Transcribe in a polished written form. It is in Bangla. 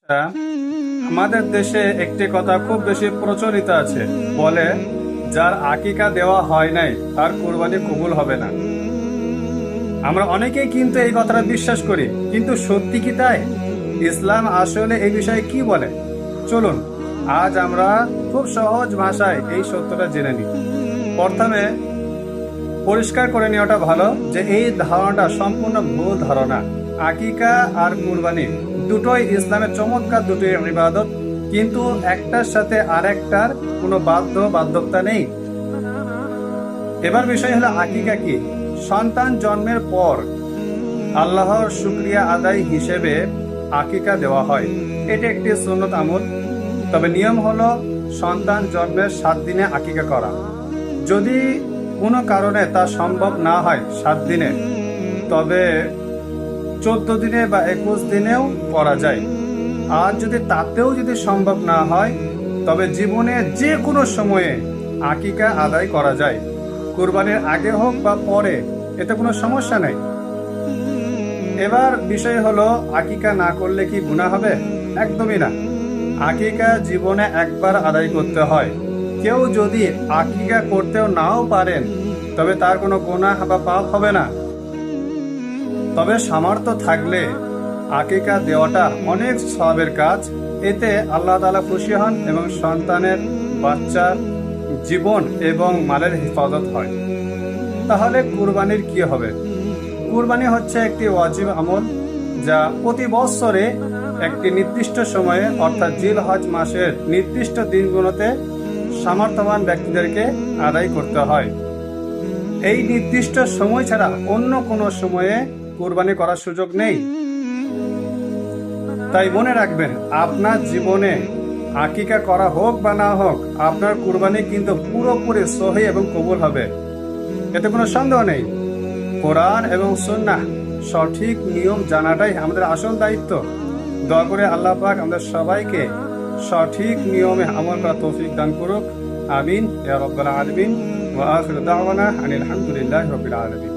আমাদের দেশে একটি কথা খুব বেশি প্রচলিত আছে, বলে যার আকিকা দেওয়া হয় নাই তার কুরবানি কবুল হবে না। আমরা অনেকেই কিন্তু এই কথাটা বিশ্বাস করি, কিন্তু সত্যি কি তাই? ইসলাম আসলে এই বিষয়ে কি বলে? চলুন আজ আমরা খুব সহজ ভাষায় এই সত্যটা জেনে নিই। প্রথমে পরিষ্কার করে নেওয়াটা ভালো যে এই ধারণাটা সম্পূর্ণ ভুল ধারণা। আকিকা আর কুরবানি দুটোই ইসলামের চমৎকার দুটি ইবাদত, কিন্তু একটার সাথে আরেকটার কোনো বাধ্যকতা নেই। এবার বিষয় হলো আকিকা কি। সন্তান জন্মের পর আল্লাহর শুকরিয়া আদায় হিসেবে আকিকা দেওয়া হয়। এটি একটি সুন্নত আমল। তবে নিয়ম হলো সন্তান জন্মের 7 দিনে আকিকা করা। যদি কোনো কারণে তা সম্ভব না হয় 7 দিনে, তবে 14 দিনে বা 21 দিনেও করা যায়। আর যদি তাতেও সম্ভব না হয়, তবে জীবনে যে কোনো সময়ে আকিকা আদায় করা যায়। কুরবানির আগে হোক বা পরে, এতে কোনো সমস্যা নেই। এবার বিষয় হলো আকিকা না করলে কি গুনাহ হবে? একদমই না। আকিকা জীবনে একবার আদায় করতে হয়। কেউ যদি আকিকা করতেও নাও পারেন, তবে তার কোনো গুনাহ বা পাপ হবে না। তবে সামর্থ্য থাকলে আকিকা দেওয়াটা অনেক সওয়াবের কাজ। এতে আল্লাহ তাআলা খুশি হন এবং সন্তানের, বাচ্চার জীবন এবং মালের হেফাজত হয়। তাহলে কুরবানির কি হবে? কুরবানি হচ্ছে একটি ওয়াজিব আমল, যা প্রতি বছরে একটি নির্দিষ্ট সময়ে অর্থাৎ জিলহজ মাসের নির্দিষ্ট দিনগুলোতে সামর্থ্যবান ব্যক্তিদেরকে আদায় করতে হয়। এই নির্দিষ্ট সময় ছাড়া অন্য কোনো সময়ে কুরবানি করার সুযোগ নেই। তাই মনে রাখবেন, আপনার জীবনে আকিকা করা হোক বা না হোক, আপনার কুরবানি কিন্তু পুরোপুরি সহিহ এবং কবুল হবে, এতে কোনো সন্দেহ নেই। কোরআন এবং সুন্নাহ সঠিক নিয়ম জানাটাই আমাদের আসল দায়িত্ব। দয়া করে আল্লাহ পাক আমাদের সবাইকে সঠিক নিয়মে আমল করার তৌফিক দান করুক। আমিন ইয়া রাব্বাল আলামিন। ওয়া আখিরু দাওয়ানা আনিল হামদুলিল্লাহি রাব্বিল আলামিন।